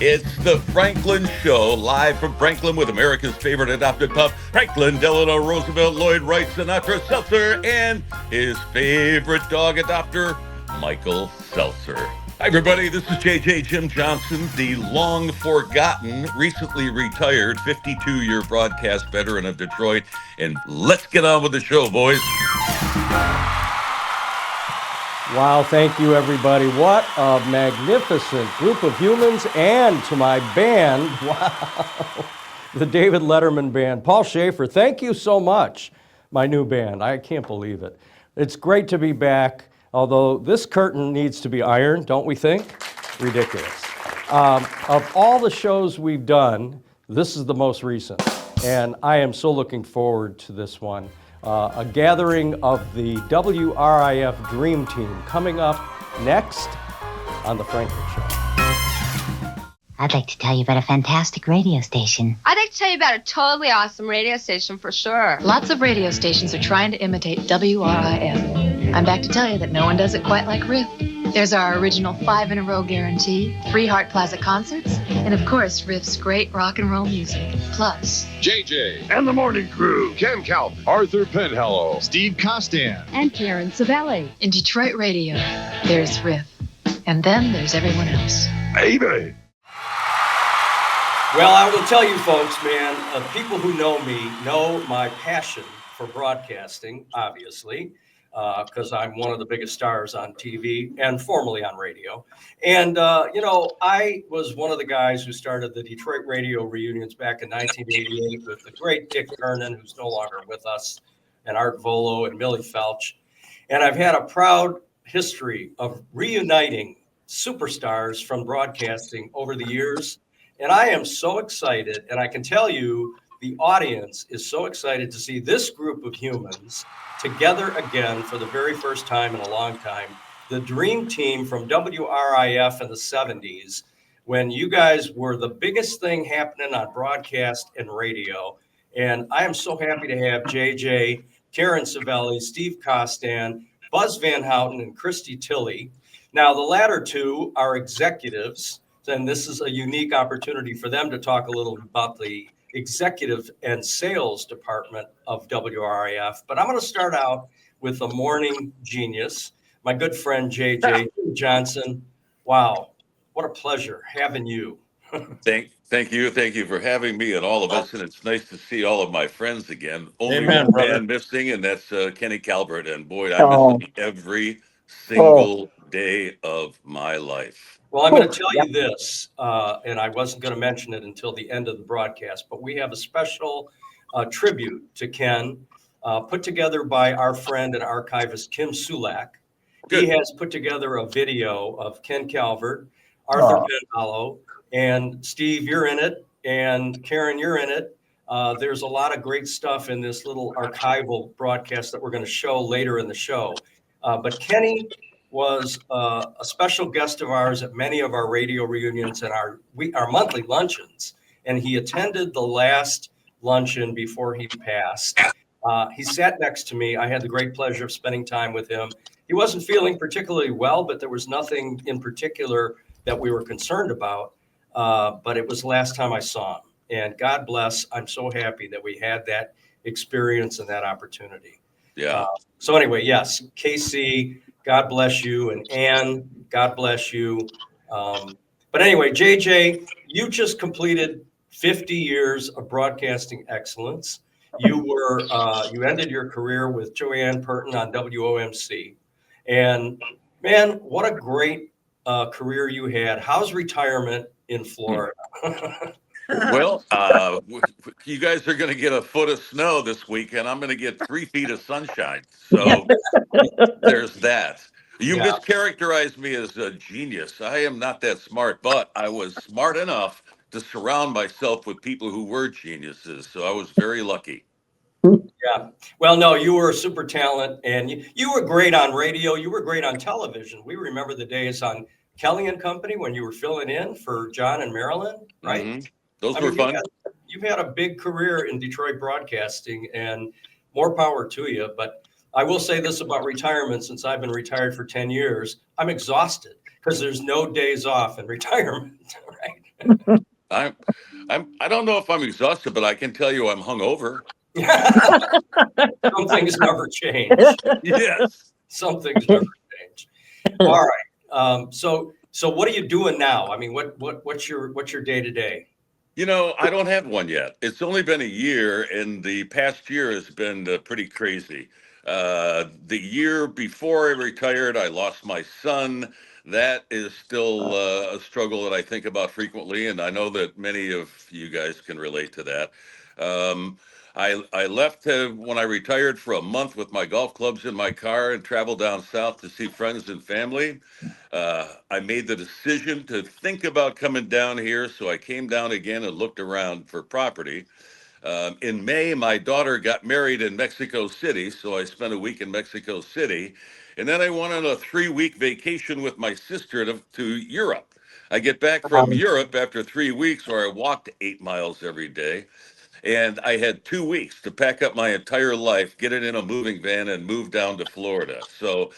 It's the Franklin Show, live from Franklin with America's favorite adopted pup, Franklin Delano Roosevelt Lloyd Wright Sinatra Seltzer, and his favorite dog adopter, Michael Seltzer. Hi, everybody. This is JJ Jim Johnson, the long forgotten, recently retired 52-year broadcast veteran of Detroit. And let's get on with the show, boys. Wow, thank you, everybody. What a magnificent group of humans. And to my band, wow, the David Letterman Band. Paul Schaefer, thank you so much, my new band. I can't believe it. It's great to be back, although this curtain needs to be ironed, don't we think? Ridiculous. Of all the shows we've done, this is the most recent, and I am so looking forward to this one. A gathering of the WRIF Dream Team coming up next on The Franklin Show. I'd like to tell you about a fantastic radio station. I'd like to tell you about a totally awesome radio station for sure. Lots of radio stations are trying to imitate WRIF. I'm back to tell you that no one does it quite like RIF. There's our original 5-in-a-row guarantee, 3 Hart Plaza concerts, and of course, RIF's great rock and roll music. Plus, JJ and the morning crew, Ken Calvin, Arthur Penhallow, Steve Kostan, and Karen Savelly. In Detroit radio, there's RIF, and then there's everyone else. Baby. Well, I will tell you folks, man, people who know me know my passion for broadcasting, obviously, because I'm one of the biggest stars on TV and formerly on radio. And, I was one of the guys who started the Detroit radio reunions back in 1988 with the great Dick Kernan, who's no longer with us, and Art Volo and Millie Felch. And I've had a proud history of reuniting superstars from broadcasting over the years. And I am so excited, and I can tell you the audience is so excited to see this group of humans together again for the very first time in a long time. The Dream Team from WRIF in the 70s, when you guys were the biggest thing happening on broadcast and radio. And I am so happy to have JJ, Karen Savelly, Steve Kostan, Buzz Van Houten, and Christie Tilley. Now, the latter two are executives, and this is a unique opportunity for them to talk a little about the executive and sales department of WRIF. But I'm going to start out with the morning genius, my good friend JJ Johnson. Wow, what a pleasure having you. Thank you for having me and all of us, and it's nice to see all of my friends again. Only Amen, one brother. man missing, and that's Kenny Calvert, and boy, I miss him every single day of my life. Well, I'm going to tell you this, and I wasn't going to mention it until the end of the broadcast, but we have a special tribute to Ken put together by our friend and archivist, Kim Sulak. Good. He has put together a video of Ken Calvert, Arthur Penhallow, and Steve, you're in it, and Karen, you're in it. There's a lot of great stuff in this little archival broadcast that we're going to show later in the show. But Kenny was a special guest of ours at many of our radio reunions and our monthly luncheons. And he attended the last luncheon before he passed. He sat next to me. I had the great pleasure of spending time with him. He wasn't feeling particularly well, but there was nothing in particular that we were concerned about. But it was the last time I saw him. And God bless, I'm so happy that we had that experience and that opportunity. Yeah. So anyway, yes, KC, God bless you, and Ann, God bless you. But anyway, JJ, you just completed 50 years of broadcasting excellence. You ended your career with Joanne Purton on WOMC. And man, what a great career you had. How's retirement in Florida? Well, you guys are going to get a foot of snow this week, and I'm going to get 3 feet of sunshine. So there's that. You mischaracterized me as a genius. I am not that smart, but I was smart enough to surround myself with people who were geniuses. So I was very lucky. Yeah. Well, no, you were a super talent, and you were great on radio. You were great on television. We remember the days on Kelly and Company when you were filling in for John and Marilyn, right? Mm-hmm. Those were fun. You've had a big career in Detroit broadcasting, and more power to you. But I will say this about retirement, since I've been retired for 10 years, I'm exhausted because there's no days off in retirement, right? I don't know if I'm exhausted, but I can tell you I'm hungover. Some things never change. Yes. Some things never change. All right. So what are you doing now? I mean, what's your day to day? I don't have one yet. It's only been a year, and the past year has been pretty crazy. The year before I retired, I lost my son. That is still a struggle that I think about frequently, and I know that many of you guys can relate to that. I left when I retired for a month with my golf clubs in my car and traveled down south to see friends and family. I made the decision to think about coming down here, so I came down again and looked around for property. In May, my daughter got married in Mexico City, so I spent a week in Mexico City. And then I went on a 3-week vacation with my sister to Europe. I get back from Europe after 3 weeks where I walked 8 miles every day. And I had 2 weeks to pack up my entire life, get it in a moving van, and move down to Florida. So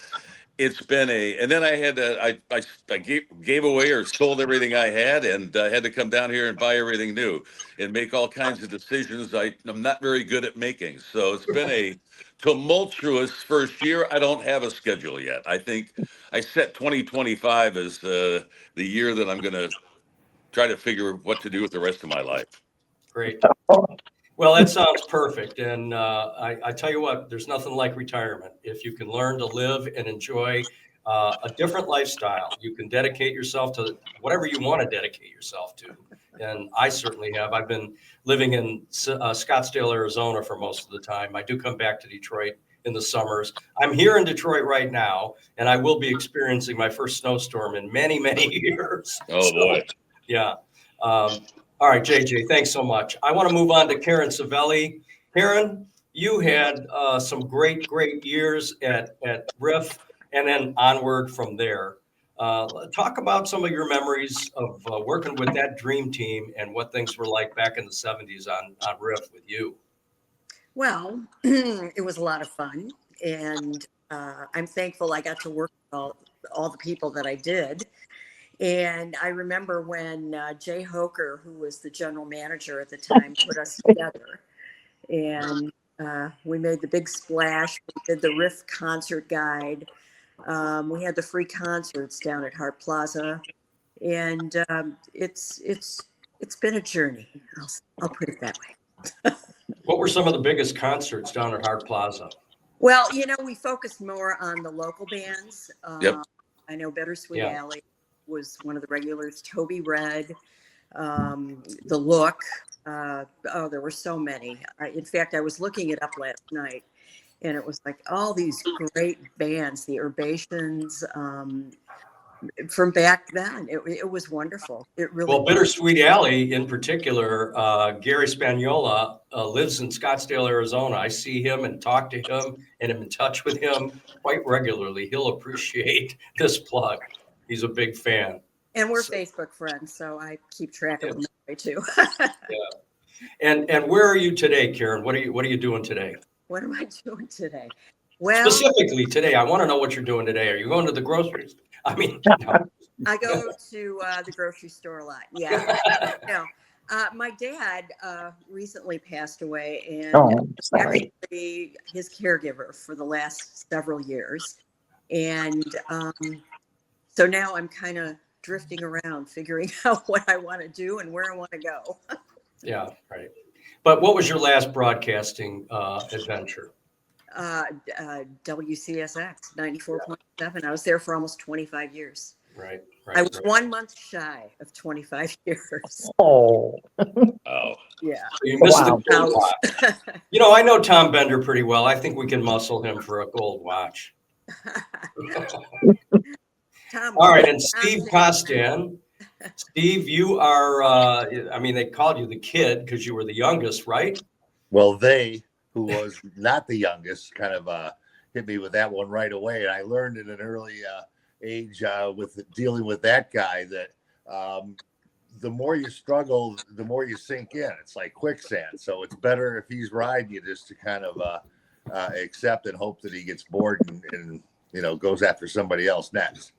it's been and then I had I gave away or sold everything I had, and had to come down here and buy everything new and make all kinds of decisions I'm not very good at making. So it's been a tumultuous first year. I don't have a schedule yet. I think I set 2025 as the year that I'm going to try to figure what to do with the rest of my life. Great. Well, that sounds perfect. And I tell you what, there's nothing like retirement. If you can learn to live and enjoy a different lifestyle, you can dedicate yourself to whatever you want to dedicate yourself to. And I certainly have. I've been living in Scottsdale, Arizona for most of the time. I do come back to Detroit in the summers. I'm here in Detroit right now, and I will be experiencing my first snowstorm in many, many years. Oh, boy. Yeah. All right, JJ, thanks so much. I want to move on to Karen Savelly. Karen, you had some great years at WRIF and then onward from there. Talk about some of your memories of working with that dream team and what things were like back in the 70s on WRIF with you. Well, it was a lot of fun, and I'm thankful I got to work with all the people that I did. And I remember when Jay Hoker, who was the general manager at the time, put us together, and we made the big splash. We did the WRIF concert guide. We had the free concerts down at Hart Plaza, and it's been a journey. I'll put it that way. What were some of the biggest concerts down at Hart Plaza? Well, we focused more on the local bands. Yep. I know Bittersweet Alley was one of the regulars. Toby Red, The Look. There were so many. In fact, I was looking it up last night, and it was like all these great bands, the Urbations, from back then. It was wonderful. It really Well, Bittersweet Alley in particular, Gary Spagnola lives in Scottsdale, Arizona. I see him and talk to him and am in touch with him quite regularly. He'll appreciate this plug. He's a big fan. And we're Facebook friends, so I keep track of them that way too. Yeah. And where are you today, Karen? What are you doing today? What am I doing today? Well, specifically today, I want to know what you're doing today. Are you going to the groceries? I mean, no. I go to the grocery store a lot. Yeah. No. My dad recently passed away, and actually his caregiver for the last several years. And so now I'm kind of drifting around, figuring out what I want to do and where I want to go. Yeah, right. But what was your last broadcasting adventure? WCSX 94.7. I was there for almost 25 years. Right. I was 1 month shy of 25 years. Oh. Yeah. So you missed the gold watch. I know Tom Bender pretty well. I think we can muscle him for a gold watch. Tom, all right, and Steve Kostan. Steve, you are, they called you the kid because you were the youngest, right? Well, who was not the youngest, kind of hit me with that one right away. And I learned at an early age with dealing with that guy that the more you struggle, the more you sink in. It's like quicksand. So it's better if he's riding you just to kind of accept and hope that he gets bored and goes after somebody else next.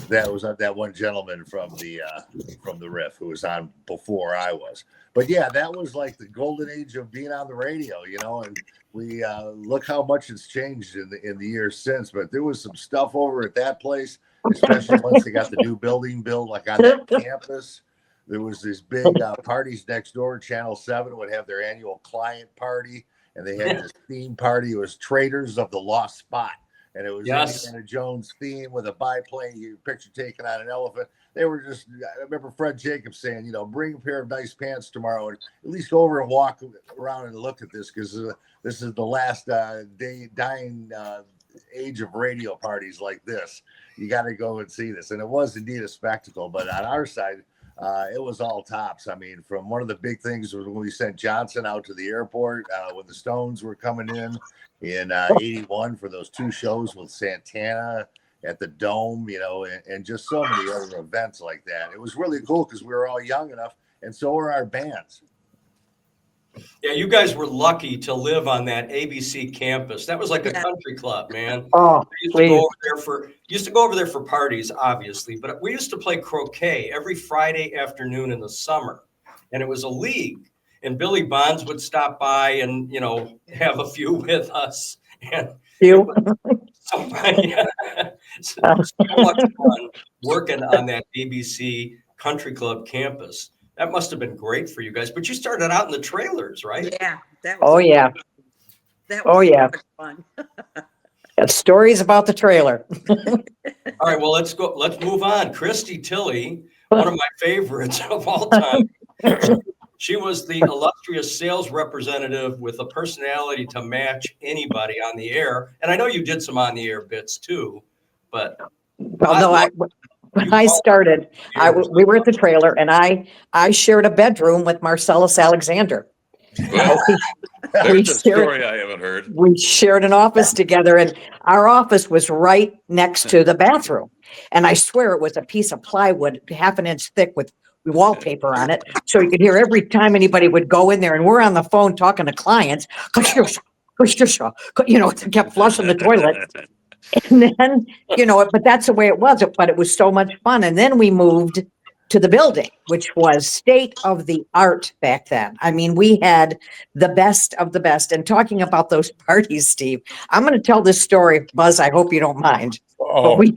That was that one gentleman from the RIF who was on before I was. But yeah, that was like the golden age of being on the radio, and we look how much it's changed in the years since. But there was some stuff over at that place, especially once they got the new building built, like on that campus. There was these big parties next door. Channel 7 would have their annual client party, and they had this theme party. It was Traders of the Lost Spot. And it was Indiana Jones theme with a biplane, your picture taken on an elephant. They were just, I remember Fred Jacobs saying, bring a pair of nice pants tomorrow and at least go over and walk around and look at this, because this is the last dying age of radio parties like this. You got to go and see this. And it was indeed a spectacle. But on our side, it was all tops. I mean, from one of the big things was when we sent Johnson out to the airport when the Stones were coming in 81 for those 2 shows with Santana at the Dome, and just so many other events like that. It was really cool because we were all young enough, and so were our bands. Yeah, you guys were lucky to live on that ABC campus. That was like a country club, man. Oh, used to go over there for parties, obviously, but we used to play croquet every Friday afternoon in the summer, and it was a league. And Billy Bonds would stop by and, have a few with us. And so much fun working on that ABC Country Club campus. That must have been great for you guys. But you started out in the trailers, right? Yeah. That was That was fun. Stories about the trailer. All right, well, let's go. Let's move on. Christie Tilley, one of my favorites of all time. She was the illustrious sales representative with a personality to match anybody on the air. And I know you did some on the air bits too, but when I started, we were at the trailer, and I shared a bedroom with Marcellus Alexander. There's a story I haven't heard. We shared an office together, and our office was right next to the bathroom. And I swear it was a piece of plywood, half an inch thick, with wallpaper on it, so you could hear every time anybody would go in there. And we're on the phone talking to clients, kept flushing the toilet. And then, but that's the way it was. But it was so much fun. And then we moved to the building, which was state of the art back then. I mean, we had the best of the best. And talking about those parties, Steve, I'm going to tell this story, Buzz. I hope you don't mind. But we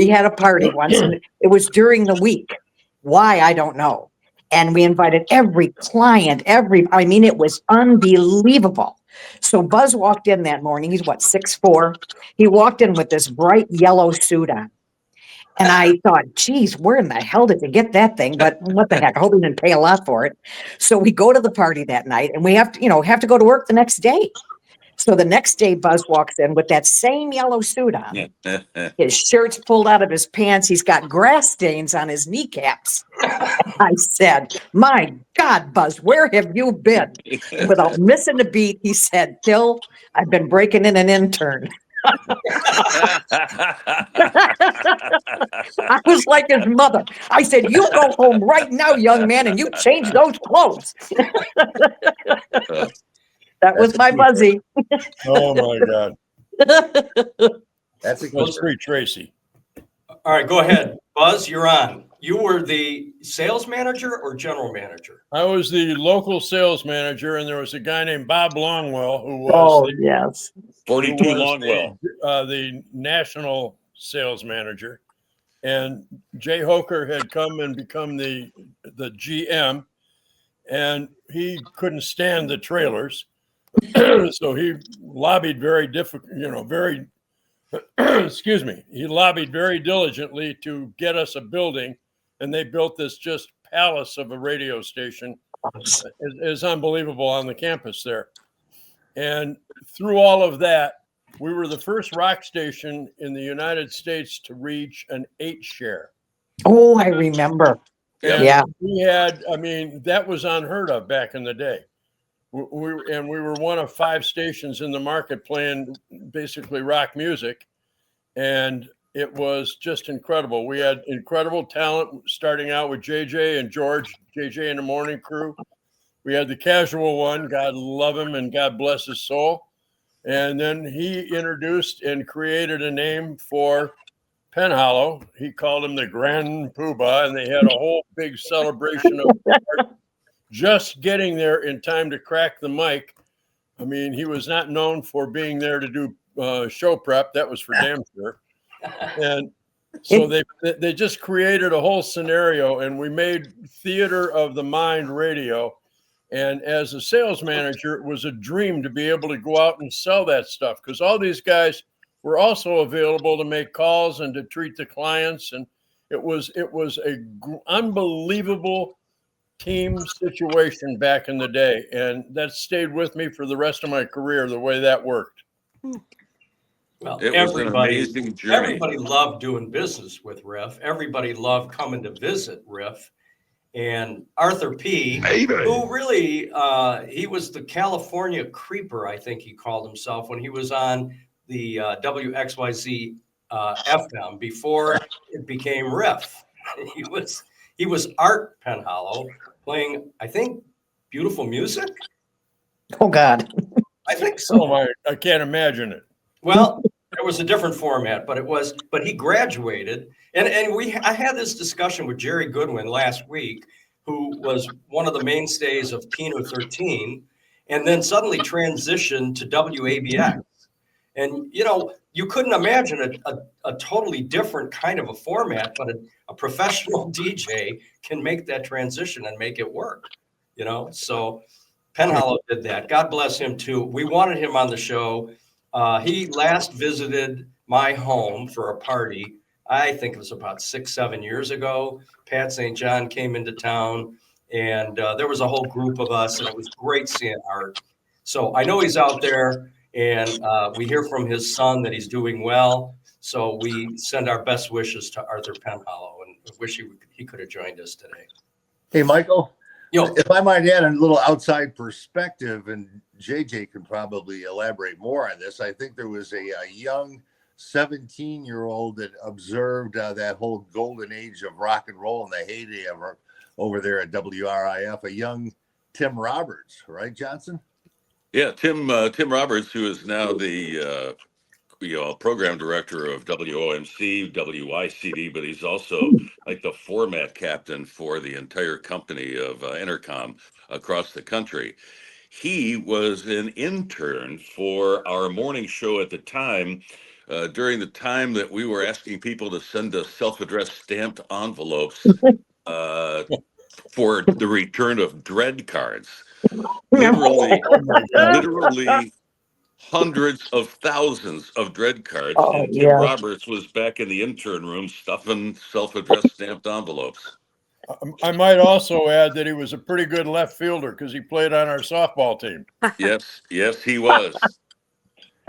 had a party once, and it was during the week. Why, I don't know. And we invited every client, it was unbelievable. So Buzz walked in that morning. He's 6'4". He walked in with this bright yellow suit on. And I thought, geez, where in the hell did you get that thing? But what the heck? I hope he didn't pay a lot for it. So we go to the party that night, and we have to go to work the next day. So the next day, Buzz walks in with that same yellow suit on. His shirt's pulled out of his pants. He's got grass stains on his kneecaps. I said, my God, Buzz, where have you been? Without missing a beat, he said, Till, I've been breaking in an intern. I was like his mother. I said, you go home right now, young man, and you change those clothes. That was my Buzzy. Oh my God. That's great, Tracy. All right, go ahead. Buzz, you're on. You were the sales manager or general manager? I was the local sales manager, and there was a guy named Bob Longwell who was 42 Longwell. The national sales manager. And Jay Hoker had come and become the GM, and he couldn't stand the trailers. So he lobbied he lobbied very diligently to get us a building, and they built this just palace of a radio station. It's unbelievable on the campus there. And through all of that, we were the first rock station in the United States to reach an 8 share. Oh, I remember. Yeah. We had, that was unheard of back in the day. We were one of 5 stations in the market playing basically rock music, and it was just incredible. We had incredible talent starting out with JJ and George, JJ and the Morning Crew. We had the Casual One, God love him and God bless his soul. And then he introduced and created a name for Penhallow. He called him the Grand Poobah, and they had a whole big celebration of just getting there in time to crack the mic. I mean, he was not known for being there to do show prep. That was for damn sure. And so they just created a whole scenario, and we made theater of the mind radio. And as a sales manager, it was a dream to be able to go out and sell that stuff, because all these guys were also available to make calls and to treat the clients. And it was unbelievable team situation back in the day. And that stayed with me for the rest of my career, the way that worked. Well, It was an amazing journey. Everybody loved doing business with RIF. Everybody loved coming to visit RIF. And Arthur P., who really, he was the California creeper, I think he called himself, when he was on the WXYZ FM before it became RIF. He was Art Penhallow playing, I think, beautiful music. Oh God. I think so. Oh, I can't imagine it. Well, it was a different format, but he graduated. And I had this discussion with Jerry Goodwin last week, who was one of the mainstays of Kino 13, and then suddenly transitioned to WABX. And, you couldn't imagine a totally different kind of a format, but a professional DJ can make that transition and make it work, So Penhallow did that. God bless him, too. We wanted him on the show. He last visited my home for a party. I think it was about 6-7 years ago. Pat St. John came into town, and there was a whole group of us, and it was great seeing Art. So I know he's out there, and we hear from his son that he's doing well. So we send our best wishes to Arthur Penhallow, and wish he could have joined us today. Hey, Michael, Yo. If I might add a little outside perspective, and JJ can probably elaborate more on this, I think there was a young 17-year-old that observed that whole golden age of rock and roll and the heyday of over there at WRIF, a young Tim Roberts, right, Johnson? Yeah, Tim Roberts, who is now the program director of WOMC, WICD, but he's also like the format captain for the entire company of Intercom across the country. He was an intern for our morning show at the time, during the time that we were asking people to send us self-addressed stamped envelopes for the return of dread cards. Literally hundreds of thousands of dread cards. And Tim Roberts was back in the intern room stuffing self-addressed stamped envelopes. I might also add that he was a pretty good left fielder because he played on our softball team. Yes, he was.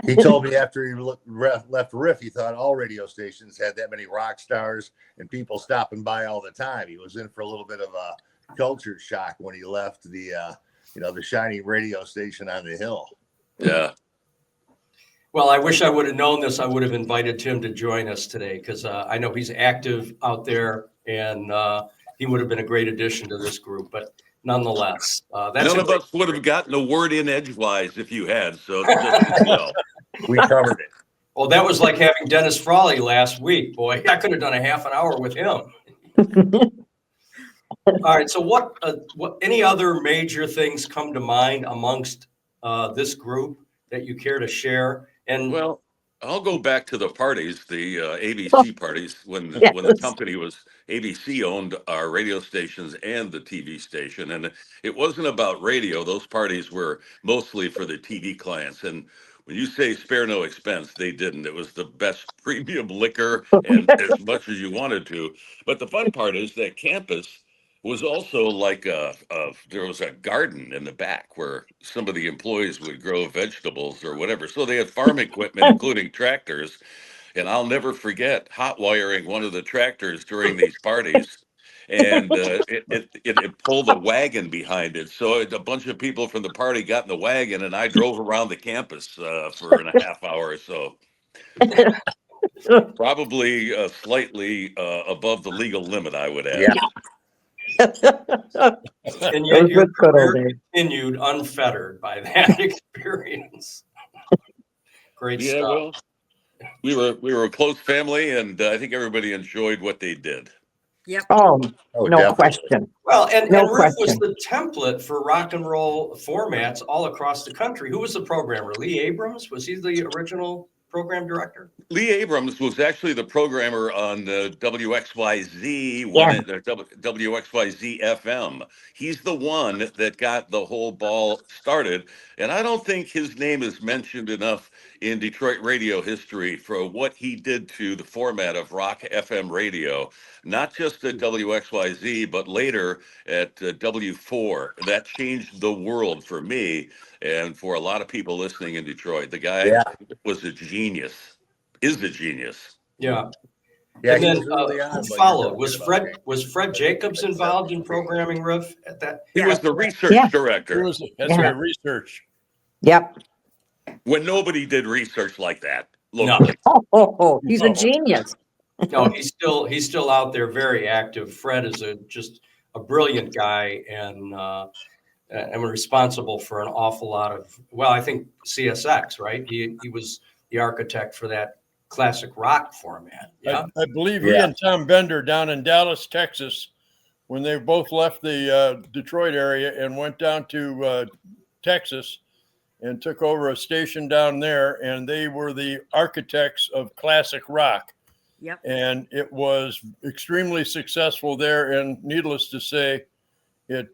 He told me after he left RIF, he thought all radio stations had that many rock stars and people stopping by all the time. He was in for a little bit of a culture shock when he left the shiny radio station on the hill. Yeah. Well, I wish I would have known this. I would have invited Tim to join us today, because I know he's active out there, and he would have been a great addition to this group. But nonetheless, none of us would have gotten a word in edgewise if you had. So just, we covered it. Well, that was like having Dennis Frawley last week. Boy, I could have done a half an hour with him. All right. So what any other major things come to mind amongst this group that you care to share? And well, I'll go back to the parties, the ABC parties, when the company was ABC owned our radio stations and the TV station. And it wasn't about radio. Those parties were mostly for the TV clients. And when you say spare no expense, they didn't. It was the best premium liquor and as much as you wanted to. But the fun part is that campus was also like there was a garden in the back where some of the employees would grow vegetables or whatever. So they had farm equipment, including tractors. And I'll never forget hot wiring one of the tractors during these parties. And it pulled a wagon behind it. So a bunch of people from the party got in the wagon, and I drove around the campus for a half hour or so. Probably slightly above the legal limit, I would add. Yeah. And yet your career continued unfettered by that experience. Great stuff. Well, We were a close family, and I think everybody enjoyed what they did. Yep. Oh, Oh, no definitely. question. Well, and No Riff was question. the template for rock and roll formats all across the country. Who was the programmer? Lee Abrams? Was he the original program director? Lee Abrams was actually the programmer on the WXYZ WXYZ FM. He's the one that got the whole ball started, and I don't think his name is mentioned enough in Detroit radio history for what he did to the format of rock FM radio, not just at WXYZ, but later at W4. That changed the world for me and for a lot of people listening in Detroit. The guy was a genius. Is a genius. Yeah. Yeah, And he then was early on. who but you're followed? talking about- Was Fred Jacobs involved in programming Riff at that? He was the research Yeah. director That's right, research. Yep. when nobody did research like that No. locally. Oh, he's a No. genius. No, he's still out there, very active. Fred is just a brilliant guy and responsible for an awful lot of. Well, I think CSX, right? He was the architect for that classic rock format. Yeah, I believe he and Tom Bender down in Dallas, Texas, when they both left the Detroit area and went down to Texas and took over a station down there, and they were the architects of classic rock. Yep. And it was extremely successful there, and needless to say, it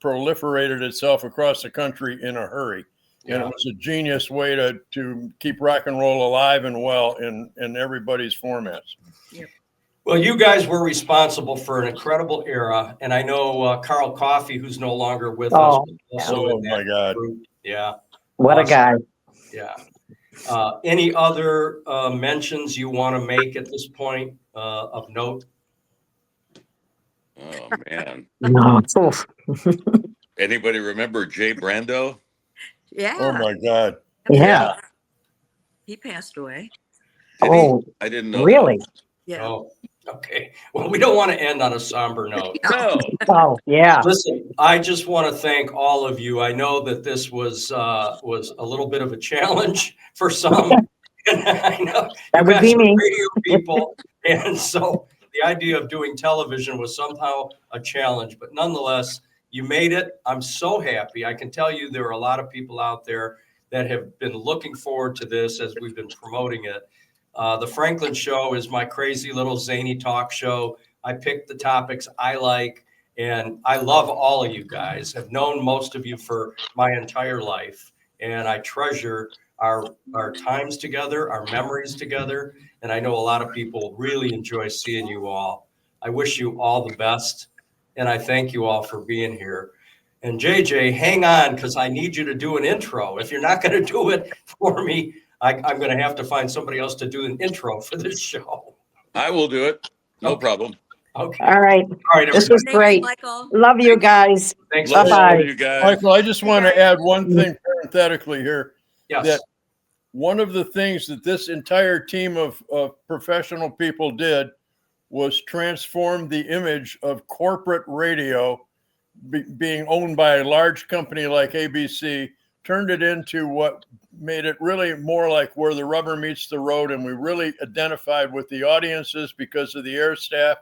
proliferated itself across the country in a hurry. And it was a genius way to keep rock and roll alive and well in everybody's formats. Yep. Well, you guys were responsible for an incredible era, and I know Carl Coffey, who's no longer with us. Oh, Also in that my God. group. Yeah. What a guy. Yeah. Any other mentions you want to make at this point of note? Oh man. No. Anybody remember Jay Brando? Yeah. Oh my God. Yeah. He passed away. Oh, I didn't know. really? Yeah. Oh, okay. Well, we don't want to end on a somber note. No. Oh, yeah. Listen, I just want to thank all of you. I know that this was a little bit of a challenge for some. And I know That you would guys be are me. radio people, and so the idea of doing television was somehow a challenge. But nonetheless, you made it. I'm so happy. I can tell you there are a lot of people out there that have been looking forward to this as we've been promoting it. The Franklin Show is my crazy little zany talk show. I pick the topics I like, and I love all of you guys. I've known most of you for my entire life, and I treasure our times together, our memories together, and I know a lot of people really enjoy seeing you all. I wish you all the best, and I thank you all for being here. And JJ, hang on, because I need you to do an intro. If you're not going to do it for me, I'm going to have to find somebody else to do an intro for this show. I will do it. No problem. Okay. All right. All right. This was great. Michael. Love you guys. Thanks. Love Bye-bye. you guys. Michael, I just want to add one thing parenthetically here. Yes. That one of the things that this entire team of professional people did was transform the image of corporate radio being owned by a large company like ABC, turned it into what made it really more like where the rubber meets the road. And we really identified with the audiences because of the air staff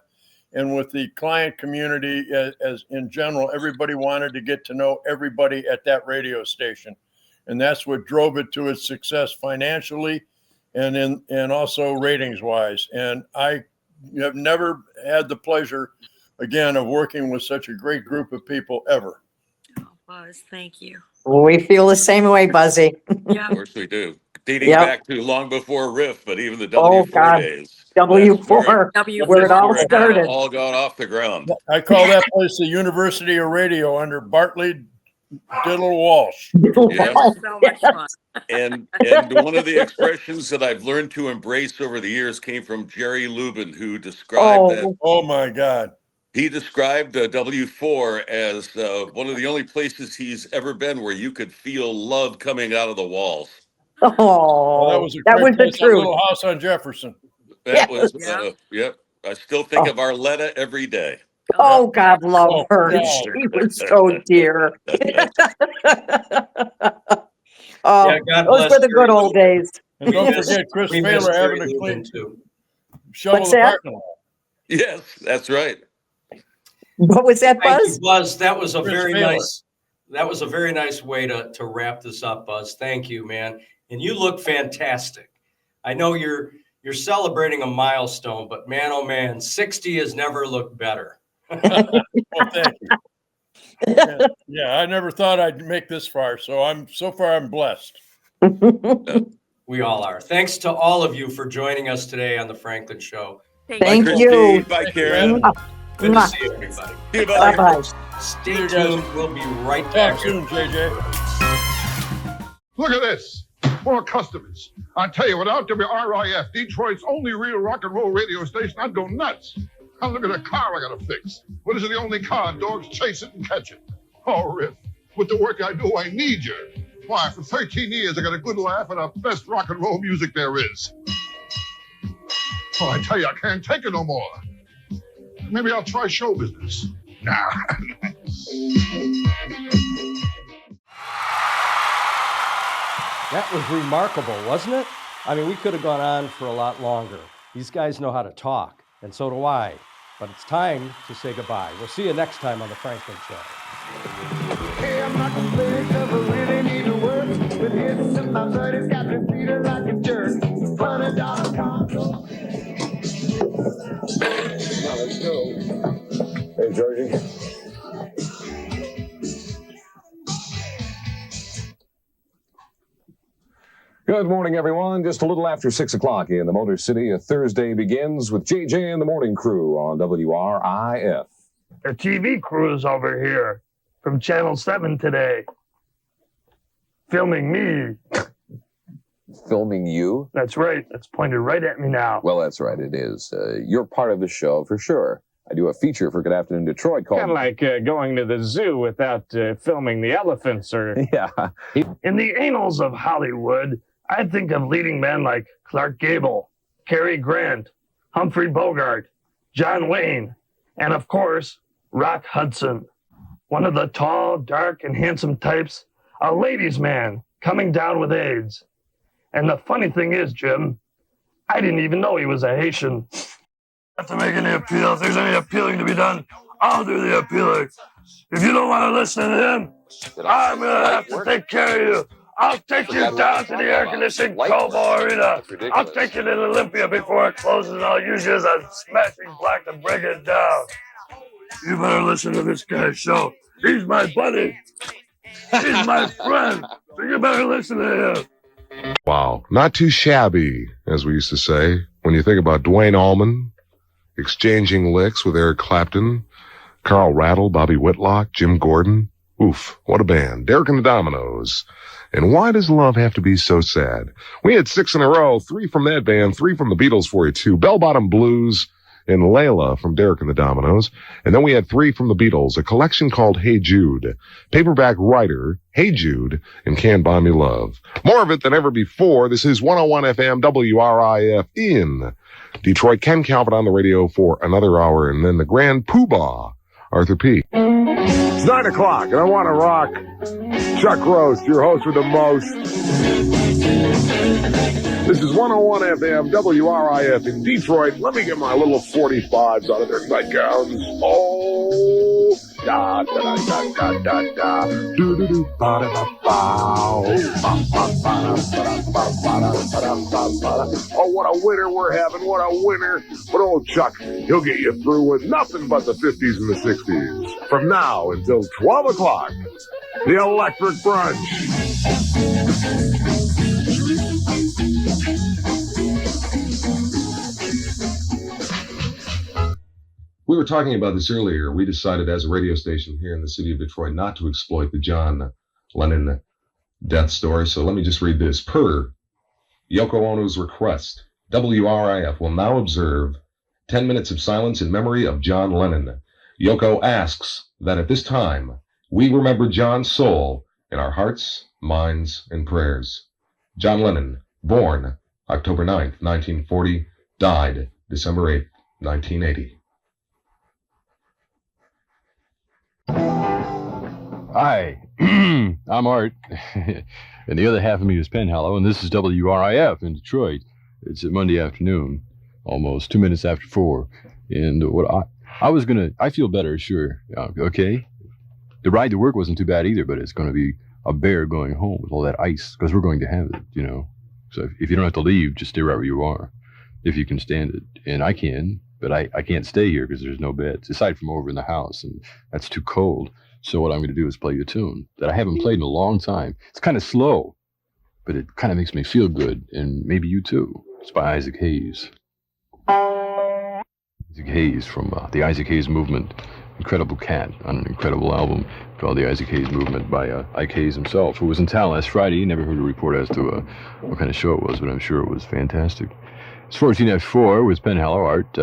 and with the client community as in general. Everybody wanted to get to know everybody at that radio station. And that's what drove it to its success financially and also ratings wise. And I have never had the pleasure again of working with such a great group of people ever. Oh, Buzz, thank you. We feel the same way, Buzzy. Yeah. Of course we do. Dating Yep. back to long before RIF, but even the Oh, W4 God. days. W4, W4. where it all Where it started. all got off the ground. I call that place the University of Radio under Bartley Diddle Walsh. Yeah. So much fun. And one of the expressions that I've learned to embrace over the years came from Jerry Lubin, who described that. Oh my God. He described W4 as one of the only places he's ever been where you could feel love coming out of the walls. Oh, Well, that was a that great was the place, that truth. little house on Jefferson. That Yes. was, yep. I still think of Arletta every day. Oh, God love Oh, her. God. She was so dear. Oh, Yeah, God those bless were the Jerry good old Lubin. days. And don't forget Chris we miss Baylor having Jerry to Lubin, clean too. shovel What's the that? parking lot. Yes, that's right. What was that, Thank Buzz? you, Buzz. That was a Chris very Baylor. nice. That was a very nice way to wrap this up, Buzz. Thank you, man. And you look fantastic. I know you're celebrating a milestone, but man, oh man, 60 has never looked better. Well, thank you. Yeah, I never thought I'd make this far, so I'm blessed. We all are. Thanks to all of you for joining us today on the Franklin Show. Thank Bye, you. Christine. Bye, Karen. Good to see everybody. See you, bye. Bye-bye. Stay tuned. We'll be right back. Talk soon, JJ. Look at this. More customers. I tell you, without WRIF, Detroit's only real rock and roll radio station, I'd go nuts. Now look at a car I gotta fix. What is it, the only car? Dogs chase it and catch it. Oh, Riff, with the work I do, I need you. Why, for 13 years, I got a good laugh and the best rock and roll music there is. Oh, I tell you, I can't take it no more. Maybe I'll try show business. Nah. That was remarkable, wasn't it? I mean, we could have gone on for a lot longer. These guys know how to talk, and so do I. But it's time to say goodbye. We'll see you next time on The Franklin Show. Hey, I'm not gonna play 'cause I really need to work. But hits and my buddies got me feeling like a jerk. $20 console. Now let's go. Hey, Georgie. Good morning, everyone. Just a little after 6 o'clock in the Motor City. A Thursday begins with JJ and the Morning Crew on WRIF. The TV crew's over here from Channel 7 today. Filming me. Filming you? That's right. That's pointed right at me now. Well, that's right. It is. You're part of the show for sure. I do a feature for Good Afternoon Detroit called... Kind of like going to the zoo without filming the elephants or... Yeah. In the annals of Hollywood, I think of leading men like Clark Gable, Cary Grant, Humphrey Bogart, John Wayne, and of course, Rock Hudson. One of the tall, dark, and handsome types, a ladies' man coming down with AIDS. And the funny thing is, Jim, I didn't even know he was a Haitian. Not to make any appeal. If there's any appealing to be done, I'll do the appealing. If you don't want to listen to him, I'm going to have to take care of you. I'll take you down to the air-conditioned Cobo Arena. I'll take you to Olympia before it closes, and I'll use you as a smashing block to bring it down. You better listen to this guy's show. He's my buddy. He's my friend. So you better listen to him. Wow, not too shabby, as we used to say. When you think about Dwayne Allman exchanging licks with Eric Clapton, Carl Rattle, Bobby Whitlock, Jim Gordon. Oof, what a band. Derek and the Dominoes. And why does love have to be so sad? We had 6 in a row, 3 from that band, 3 from the Beatles for you too. Bell Bottom Blues and Layla from Derek and the Dominoes. And then we had 3 from the Beatles, a collection called Hey Jude, Paperback Writer, Hey Jude, and Can't Buy Me Love. More of it than ever before. This is 101 FM WRIF in Detroit. Ken Calvin on the radio for another hour, and then the Grand Poobah, Arthur P. It's 9 o'clock, and I want to rock. Chuck Roast, your host with the most. This is 101 FM WRIF in Detroit. Let me get my little 45s out of their nightgowns. Oh, da da da da da da da. Do do do ba da ba ba. Oh, what a winter we're having! What a winter! But old Chuck, he'll get you through with nothing but the 50s and the 60s. From now until 12 o'clock, the Electric Brunch. We were talking about this earlier. We decided as a radio station here in the city of Detroit not to exploit the John Lennon death story. So let me just read this. Per Yoko Ono's request, WRIF will now observe 10 minutes of silence in memory of John Lennon. Yoko asks that at this time, we remember John's soul in our hearts, minds, and prayers. John Lennon, born October 9th, 1940, died December 8th, 1980. Hi, I'm Art, and the other half of me is Penhallow, and this is WRIF in Detroit. It's a Monday afternoon, almost 2 minutes after 4. And I feel better, sure. Okay. The ride to work wasn't too bad either, but it's going to be a bear going home with all that ice, because we're going to have it, you know. So if you don't have to leave, just stay right where you are, if you can stand it. And I can, but I can't stay here because there's no beds, aside from over in the house, and that's too cold. So what I'm going to do is play you a tune that I haven't played in a long time. It's kind of slow, but it kind of makes me feel good, and maybe you too. It's by Isaac Hayes. Isaac Hayes from the Isaac Hayes Movement. Incredible cat on an incredible album called The Isaac Hayes Movement by Ike Hayes himself, who was in town last Friday. Never heard a report as to what kind of show it was, but I'm sure it was fantastic. It's 14 after 4 with Penhallow, Art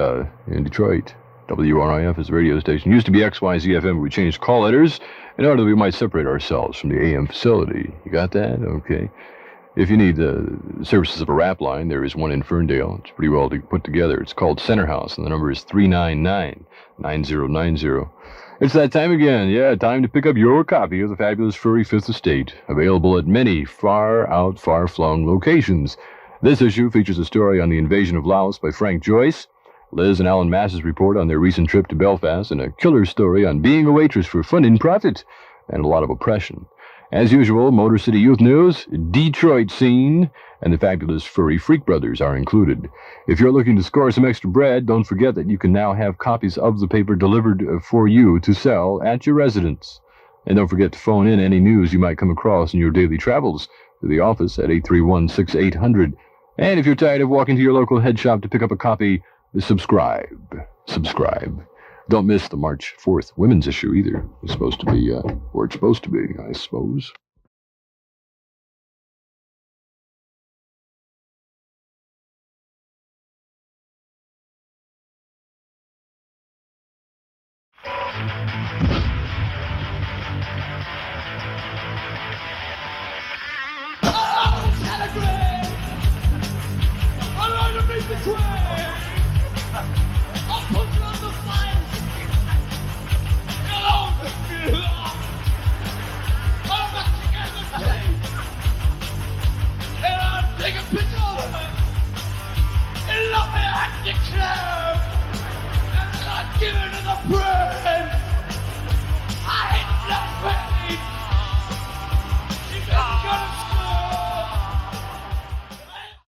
in Detroit. WRIF is the radio station. Used to be XYZ FM, but we changed call letters in order that we might separate ourselves from the AM facility. You got that? Okay. If you need the services of a rap line, there is one in Ferndale. It's pretty well put together. It's called Center House, and the number is 399-9090. It's that time again. Yeah, time to pick up your copy of the fabulous Furry Fifth Estate, available at many far-out, far-flung locations. This issue features a story on the invasion of Laos by Frank Joyce, Liz and Alan Mass's report on their recent trip to Belfast, and a killer story on being a waitress for fun and profit, and a lot of oppression. As usual, Motor City Youth News, Detroit Scene, and the fabulous Furry Freak Brothers are included. If you're looking to score some extra bread, don't forget that you can now have copies of the paper delivered for you to sell at your residence. And don't forget to phone in any news you might come across in your daily travels to the office at 831-6800. And if you're tired of walking to your local head shop to pick up a copy, subscribe. Don't miss the March 4th women's issue either. It's supposed to be where it's supposed to be, I suppose. I like to beat the train.